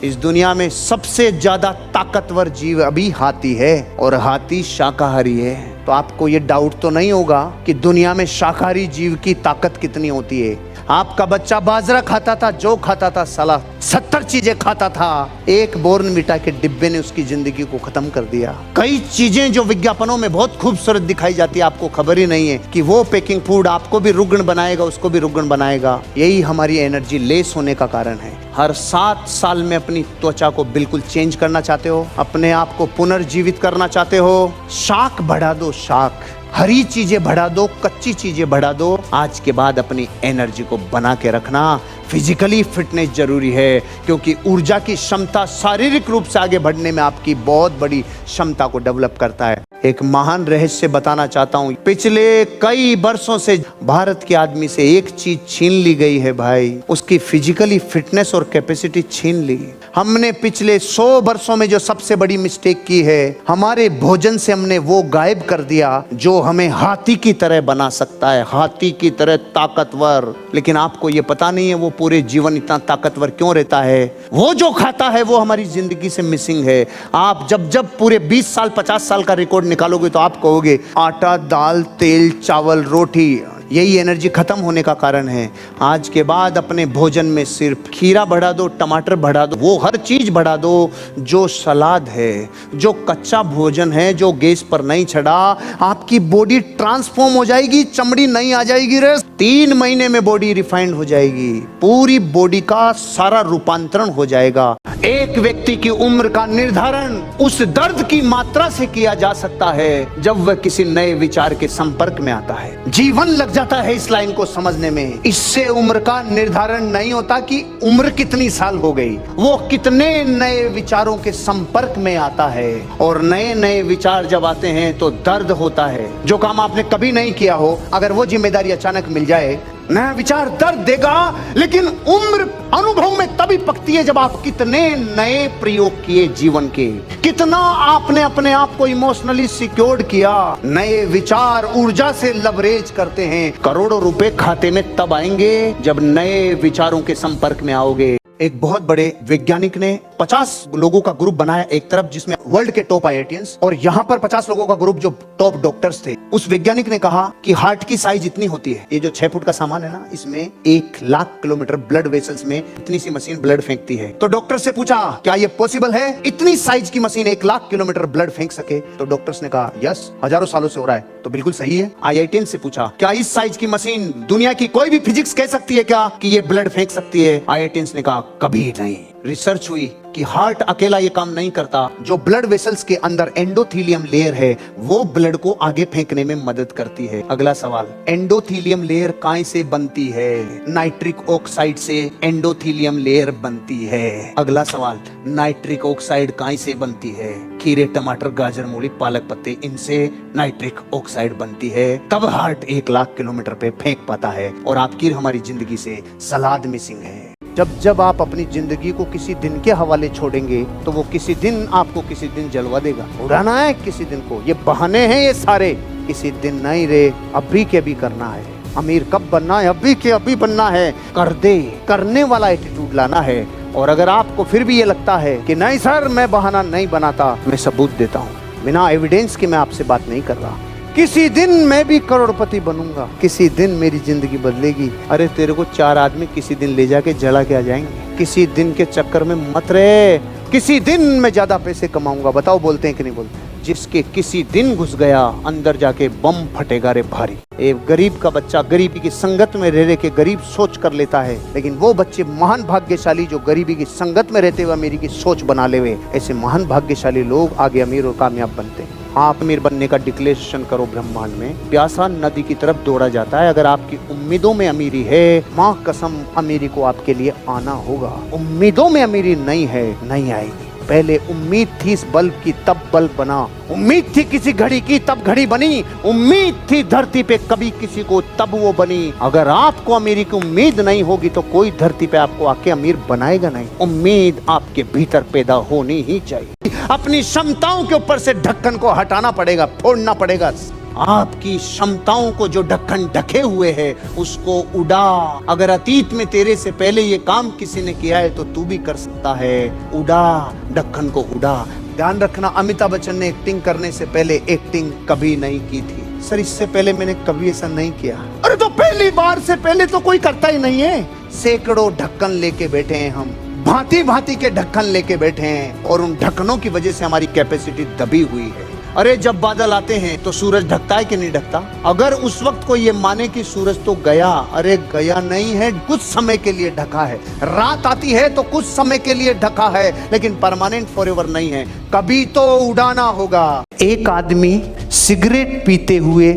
इस दुनिया में सबसे ज्यादा ताकतवर जीव अभी हाथी है और हाथी शाकाहारी है। तो आपको ये डाउट तो नहीं होगा कि दुनिया में शाकाहारी जीव की ताकत कितनी होती है। आपका बच्चा बाजरा खाता था, जौ खाता था, साला 70 चीजें खाता था, एक बॉर्नविटा के डिब्बे ने उसकी जिंदगी को खत्म कर दिया। कई चीजें जो विज्ञापनों में बहुत खूबसूरत दिखाई जाती है, आपको खबर ही नहीं है कि वो पैकिंग फूड आपको भी रुग्ण बनाएगा, उसको भी रुग्ण बनाएगा। यही हमारी एनर्जी लेस होने का कारण है। हर 7 साल में अपनी त्वचा को बिल्कुल चेंज करना चाहते हो, अपने आप को पुनर्जीवित करना चाहते हो, शाक बढ़ा दो, शाक, हरी चीजें बढ़ा दो, कच्ची चीजें बढ़ा दो। आज के बाद अपनी एनर्जी को बना के रखना। फिजिकली फिटनेस जरूरी है, क्योंकि ऊर्जा की क्षमता शारीरिक रूप से आगे बढ़ने में आपकी बहुत बड़ी क्षमता को डेवलप करता है। एक महान रहस्य बताना चाहता हूँ। पिछले कई वर्षों से भारत के आदमी से एक चीज छीन ली गई है भाई, उसकी फिजिकली फिटनेस और कैपेसिटी छीन ली। हमने पिछले 100 वर्षों में जो सबसे बड़ी मिस्टेक की है, हमारे भोजन से हमने वो गायब कर दिया जो हमें हाथी की तरह बना सकता है, हाथी की तरह ताकतवर। लेकिन आपको ये पता नहीं है वो पूरे जीवन इतना ताकतवर क्यों रहता है। वो जो खाता है वो हमारी जिंदगी से मिसिंग है। आप जब पूरे 20 साल 50 साल का रिकॉर्ड निकालोगे तो आप कहोगे आटा, दाल, तेल, चावल, रोटी, यही एनर्जी खत्म होने का कारण है। आज के बाद अपने भोजन में सिर्फ खीरा बढ़ा दो, टमाटर बढ़ा दो, वो हर चीज बढ़ा दो जो सलाद है, जो कच्चा भोजन है, जो गैस पर नहीं चढ़ा। आपकी बॉडी ट्रांसफॉर्म हो जाएगी, चमड़ी नहीं आ जाएगी रे। 3 महीने में बॉडी रिफाइंड हो जाएगी, पूरी बॉडी का सारा रूपांतरण हो जाएगा। एक व्यक्ति की उम्र का निर्धारण उस दर्द की मात्रा से किया जा सकता है जब वह किसी नए विचार के संपर्क में आता है। जीवन लग जाता है इस लाइन को समझने में। इससे उम्र का निर्धारण नहीं होता कि उम्र कितनी साल हो गई, वो कितने नए विचारों के संपर्क में आता है। और नए नए विचार जब आते हैं तो दर्द होता है। जो काम आपने कभी नहीं किया हो, अगर वो जिम्मेदारी अचानक मिल जाए, नया विचार दर्द देगा। लेकिन उम्र अनुभव में तभी पकती है जब आप कितने नए प्रयोग किए जीवन के, कितना आपने अपने आप को इमोशनली सिक्योर्ड किया। नए विचार ऊर्जा से लवरेज करते हैं। करोड़ों रुपए खाते में तब आएंगे जब नए विचारों के संपर्क में आओगे। एक बहुत बड़े वैज्ञानिक ने 50 लोगों का ग्रुप बनाया एक तरफ, जिसमें वर्ल्ड के टॉप आईआईटीएंस, और यहाँ पर 50 लोगों का ग्रुप जो टॉप डॉक्टर्स थे। उस वैज्ञानिक ने कहा कि हार्ट की साइज इतनी होती है, ये जो 6 फुट का सामान है ना, इसमें 1 लाख किलोमीटर ब्लड वेसल्स में इतनी सी मशीन ब्लड फेंकती है। तो डॉक्टर से पूछा क्या ये पॉसिबल है, इतनी साइज की मशीन 1 लाख किलोमीटर ब्लड फेंक सके? तो डॉक्टर्स ने कहा यस, हजारों सालों से हो रहा है, तो बिल्कुल सही है। आईआईटीएन से पूछा क्या इस साइज की मशीन दुनिया की कोई भी फिजिक्स कह सकती है क्या कि ये ब्लड फेंक सकती है? आईआईटीएन ने कहा कभी नहीं। रिसर्च हुई कि हार्ट अकेला ये काम नहीं करता। जो ब्लड वेसल्स के अंदर एंडोथेलियम लेयर है वो ब्लड को आगे फेंकने में मदद करती है। अगला सवाल, एंडोथेलियम लेयर काय से बनती है? नाइट्रिक ऑक्साइड से एंडोथेलियम लेयर बनती है। अगला सवाल, नाइट्रिक ऑक्साइड काय से बनती है? खीरे, टमाटर, गाजर, मूली, पालक, पत्ते, इनसे नाइट्रिक ऑक्साइड बनती है। तब हार्ट 1 लाख किलोमीटर पे फेंक पाता है। और आपकी हमारी जिंदगी से सलाद मिसिंग है। जब आप अपनी जिंदगी को किसी दिन के हवाले छोड़ेंगे तो वो किसी दिन आपको किसी दिन जलवा देगा। उड़ाना है किसी दिन को, ये बहाने हैं ये सारे। किसी दिन नहीं रे, अभी के अभी करना है। अमीर कब बनना है? अभी के अभी बनना है। कर दे, करने वाला एटीट्यूड लाना है। और अगर आपको फिर भी ये लगता है कि नहीं सर मैं बहाना नहीं बनाता, मैं सबूत देता हूँ। बिना एविडेंस के मैं आपसे बात नहीं कर रहा। किसी दिन मैं भी करोड़पति बनूंगा, किसी दिन मेरी जिंदगी बदलेगी। अरे तेरे को 4 आदमी किसी दिन ले जाके जला के आ जाएंगे। किसी दिन के चक्कर में मत रहे। किसी दिन मैं ज्यादा पैसे कमाऊंगा। बताओ बोलते हैं कि नहीं बोलते? जिसके किसी दिन घुस गया अंदर जाके बम फटेगा रे भारी। एक गरीब का बच्चा गरीबी की संगत में रह के गरीब सोच कर लेता है, लेकिन वो बच्चे महान भाग्यशाली जो गरीबी की संगत में रहते हुए अमीरी की सोच बना ले हुए। ऐसे महान भाग्यशाली लोग आगे अमीर और कामयाब बनते हैं। आप अमीर बनने का डिक्लेरेशन करो ब्रह्मांड में। प्यासा नदी की तरफ दौड़ा जाता है। अगर आपकी उम्मीदों में अमीरी है, माँ कसम अमीरी को आपके लिए आना होगा। उम्मीदों में अमीरी नहीं है, नहीं आएगी। पहले उम्मीद थी इस बल्ब की तब बल्ब बना। उम्मीद थी किसी घड़ी की तब घड़ी बनी। उम्मीद थी धरती पे कभी किसी को तब वो बनी। अगर आपको अमीरी की उम्मीद नहीं होगी तो कोई धरती पे आपको आके अमीर बनाएगा नहीं। उम्मीद आपके भीतर पैदा होनी ही चाहिए। अपनी क्षमताओं के ऊपर से ढक्कन को हटाना पड़ेगा, फोड़ना पड़ेगा। आपकी क्षमताओं को जो ढक्कन ढके हुए है उसको उड़ा। अगर अतीत में तेरे से पहले ये काम किसी ने किया है तो तू भी कर सकता है। उड़ा, ढक्कन को उड़ा। ध्यान रखना, अमिताभ बच्चन ने एक्टिंग करने से पहले एक्टिंग कभी नहीं की थी। सर इससे पहले मैंने कभी ऐसा नहीं किया। अरे तो पहली बार से पहले तो कोई करता ही नहीं है। सैकड़ों ढक्कन लेके बैठे हैं हम, भांति भांति के ढक्कन लेके बैठे हैं और उन ढक्कनों की वजह से हमारी कैपेसिटी दबी हुई है। अरे जब बादल आते हैं तो सूरज ढकता है कि नहीं ढकता? अगर उस वक्त कोई ये माने कि सूरज तो गया, अरे गया नहीं है, कुछ समय के लिए ढका है। रात आती है तो कुछ समय के लिए ढका है, लेकिन परमानेंट फॉरएवर नहीं है। कभी तो उड़ाना होगा। एक आदमी सिगरेट पीते हुए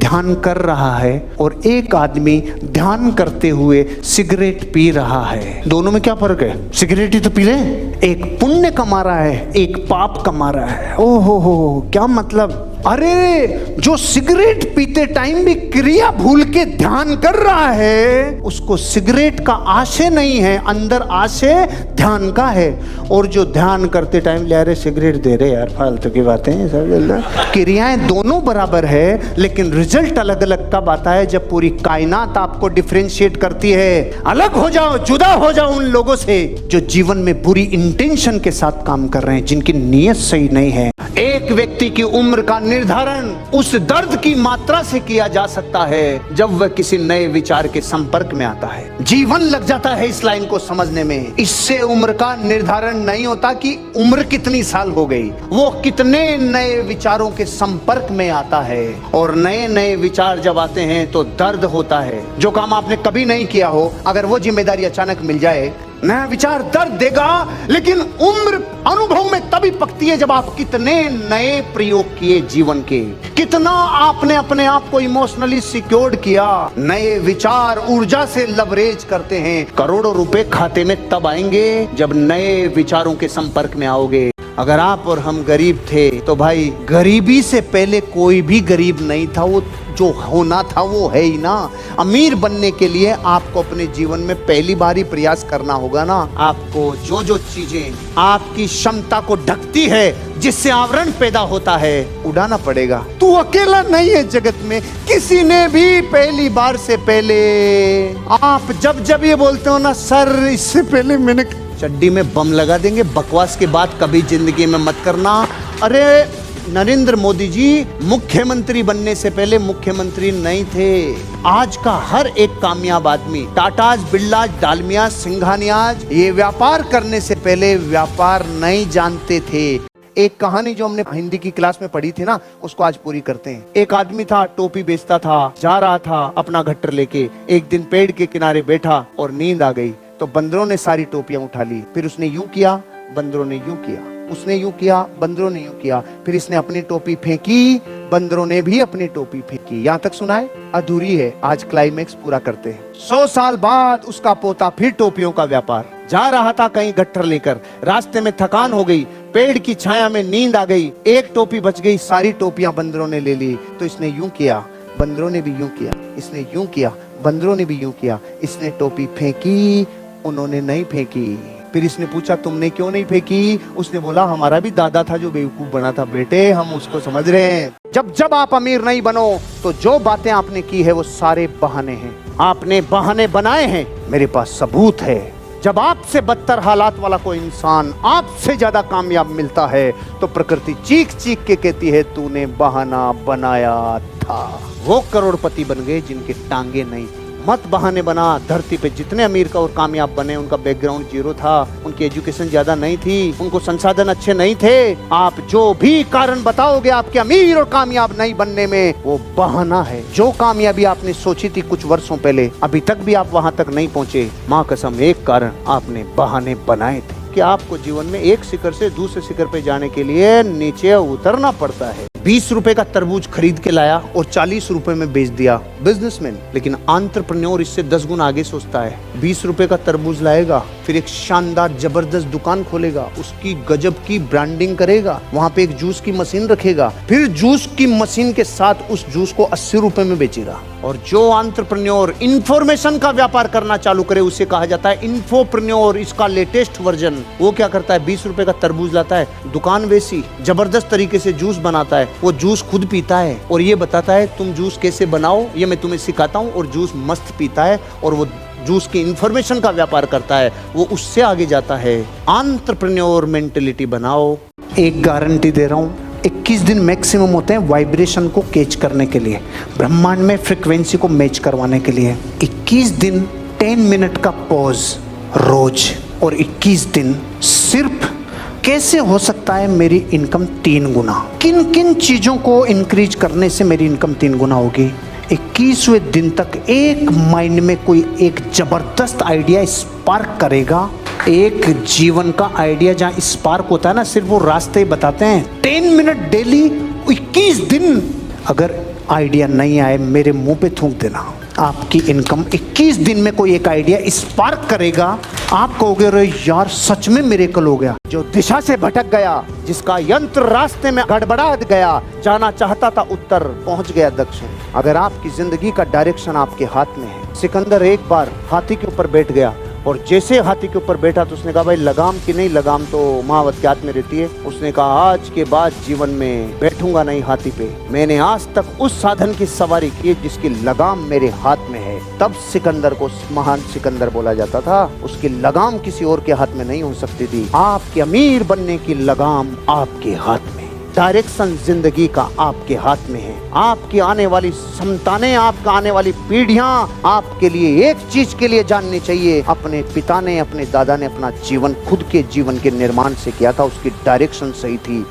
ध्यान कर रहा है और एक आदमी ध्यान करते हुए सिगरेट पी रहा है। दोनों में क्या फर्क है? सिगरेट ही तो पी रहे, एक पुण्य कमा रहा है, एक पाप कमा रहा है। ओहो हो, क्या मतलब? अरे जो सिगरेट पीते टाइम भी क्रिया भूल के ध्यान कर रहा है, उसको सिगरेट का आशय नहीं है, अंदर आशय ध्यान का है। और जो ध्यान करते टाइम ले रहे सिगरेट दे रहे, यार फालतू की बातें हैं सब। क्रियाएं दोनों बराबर है, लेकिन रिजल्ट अलग अलग कब आता है? जब पूरी कायनात आपको डिफरेंशिएट करती है। अलग हो जाओ, जुदा हो जाओ उन लोगों से जो जीवन में बुरी इंटेंशन के साथ काम कर रहे हैं, जिनकी नीयत सही नहीं है। एक व्यक्ति की उम्र का निर्धारण उस दर्द की मात्रा से किया जा सकता है जब वह किसी नए विचार के संपर्क में आता है। जीवन लग जाता है इस लाइन को समझने में। इससे उम्र का निर्धारण नहीं होता कि उम्र कितनी साल हो गई, वो कितने नए विचारों के संपर्क में आता है। और नए नए विचार जब आते हैं तो दर्द होता है। जो काम आपने कभी नहीं किया हो, अगर वो जिम्मेदारी अचानक मिल जाए, नया विचार दर्द देगा। लेकिन उम्र अनुभव में तभी पकती है जब आप कितने नए प्रयोग किए जीवन के, कितना आपने अपने आप को इमोशनली सिक्योर्ड किया। नए विचार ऊर्जा से लवरेज करते हैं। करोड़ों रुपए खाते में तब आएंगे जब नए विचारों के संपर्क में आओगे। अगर आप और हम गरीब थे तो भाई गरीबी से पहले कोई भी गरीब नहीं था। वो जो होना था वो है ही ना। अमीर बनने के लिए आपको अपने जीवन में पहली बार ही प्रयास करना होगा ना। आपको जो जो चीजें आपकी क्षमता को ढकती है, जिससे आवरण पैदा होता है, उड़ाना पड़ेगा। तू अकेला नहीं है जगत में, किसी ने भी पहली बार से पहले। आप जब जब ये बोलते हो ना, सर इससे पहले मैंने, चड्डी में बम लगा देंगे। बकवास की बात कभी जिंदगी में मत करना। अरे नरेंद्र मोदी जी मुख्यमंत्री बनने से पहले मुख्यमंत्री नहीं थे। आज का हर एक कामयाब आदमी, टाटाज, बिरलाज, डालमिया, सिंघानियाज, ये व्यापार करने से पहले व्यापार नहीं जानते थे। एक कहानी जो हमने हिंदी की क्लास में पढ़ी थी ना, उसको आज पूरी करते हैं। एक आदमी था, टोपी बेचता था, जा रहा था अपना गट्टर लेके। एक दिन पेड़ के किनारे बैठा और नींद आ गई, तो बंदरों ने सारी टोपियां उठा ली। फिर उसने यूं किया, बंदरों ने यूं किया, उसने यूं किया, बंदरों ने यूं किया। फिर इसने अपनी टोपी फेंकी, बंदरों ने भी अपनी टोपी फेंकी। यहाँ तक सुना है? अधूरी है, आज क्लाइमेक्स पूरा करते हैं। 100 साल बाद उसका पोता फिर टोपियों का व्यापार, जा रहा था कहीं गट्टर लेकर, रास्ते में थकान हो गई, पेड़ की छाया में नींद आ गई, एक टोपी बच गई, सारी टोपियां बंदरों ने ले ली। तो इसने यूं किया, बंदरों ने भी यूं किया, इसने यूं किया, बंदरों ने भी यूं किया। इसने टोपी फेंकी, उन्होंने नहीं फेंकी। फिर इसने पूछा तुमने क्यों नहीं फेंकी? उसने बोला हमारा भी दादा था जो बेवकूफ बना था बेटे, हम उसको समझ रहे हैं। जब जब आप अमीर नहीं बनो तो जो बातें आपने की है वो सारे बहाने हैं। आपने बहाने बनाए हैं, मेरे पास सबूत है। जब आपसे बदतर हालात वाला कोई इंसान आपसे ज्यादा कामयाब मिलता है तो प्रकृति चीख चीख के कहती है तूने बहाना बनाया था। वो करोड़पति बन गए जिनके टांगे नहीं थी। मत बहाने बना। धरती पे जितने अमीर का और कामयाब बने, उनका बैकग्राउंड जीरो था, उनकी एजुकेशन ज्यादा नहीं थी, उनको संसाधन अच्छे नहीं थे। आप जो भी कारण बताओगे आपके अमीर और कामयाब नहीं बनने में, वो बहाना है। जो कामयाबी आपने सोची थी कुछ वर्षों पहले, अभी तक भी आप वहां तक नहीं पहुंचे। माँ कसम, एक कारण आपने बहाने बनाए थे कि आपको जीवन में एक शिखर से दूसरे शिखर पे जाने के लिए नीचे उतरना पड़ता है। 20 रुपए का तरबूज खरीद के लाया और 40 रुपए में बेच दिया। बिजनेसमैन, लेकिन एंटरप्रेन्योर इससे 10 गुना आगे सोचता है। 20 रुपए का तरबूज लाएगा, फिर एक शानदार जबरदस्त दुकान खोलेगा, उसकी गजब की ब्रांडिंग करेगा, वहां पे एक जूस की मशीन रखेगा, फिर जूस की मशीन के साथ उस जूस को 80 रुपए में बेचेगा। और जो एंटरप्रेन्योर इंफॉर्मेशन का व्यापार करना चालू करे उसे कहा जाता है इन्फोप्रेन्योर। इसका लेटेस्ट वर्जन, वो क्या करता है, 20 रुपए का तरबूज लाता है, दुकान वैसी जबरदस्त तरीके से जूस बनाता है, वो जूस खुद पीता है और ये बताता है तुम जूस कैसे बनाओ, ये मैं तुम्हें सिखाता हूँ, और जूस मस्त पीता है और वो जूस की इंफॉर्मेशन का व्यापार करता है, वो उससे आगे जाता है। एंटरप्रेन्योर मेंटेलिटी बनाओ। एक गारंटी दे रहा हूँ, 21 दिन मैक्सिमम होते हैं वाइब्रेशन को कैच करने के लिए, ब्रह्मांड में फ्रीक्वेंसी को मैच करवाने के लिए। 21 दिन 10 मिनट का पॉज रोज, और 21 दिन सिर्फ कैसे हो सकता है मेरी इनकम 3 गुना, किन किन चीजों को इंक्रीज करने से मेरी इनकम 3 गुना होगी। 21वें दिन तक एक माइंड में कोई एक जबरदस्त आइडिया स्पार्क करेगा। एक जीवन का आइडिया जहाँ स्पार्क होता है ना, सिर्फ वो रास्ते ही बताते हैं। 10 मिनट डेली 21 दिन, अगर आइडिया नहीं आए मेरे मुंह पे थूक देना। आपकी इनकम 21 दिन में कोई एक आइडिया स्पार्क करेगा, आप कहोगे अरे यार सच में मिरेकल हो गया। जो दिशा से भटक गया, जिसका यंत्र रास्ते में गड़बड़ा गया, जाना चाहता था उत्तर, पहुंच गया दक्षिण। अगर आपकी जिंदगी का डायरेक्शन आपके हाथ में है। सिकंदर एक बार हाथी के ऊपर बैठ गया, और जैसे हाथी के ऊपर बैठा तो उसने कहा भाई लगाम की नहीं, लगाम तो महावत के हाथ में रहती है। उसने कहा आज के बाद जीवन में बैठूंगा नहीं हाथी पे, मैंने आज तक उस साधन की सवारी की जिसकी लगाम मेरे हाथ में है। तब सिकंदर को महान सिकंदर बोला जाता था। उसकी लगाम किसी और के हाथ में नहीं हो सकती थी। आपके अमीर बनने की लगाम आपके हाथ में, डायरेक्शन जिंदगी का आपके हाथ में है। आपकी आने वाली संतानें, आपका आने वाली पीढ़ियां आपके लिए एक चीज के लिए जाननी चाहिए, अपने पिता ने, अपने दादा ने अपना जीवन खुद के जीवन के निर्माण से किया था, उसकी डायरेक्शन सही थी।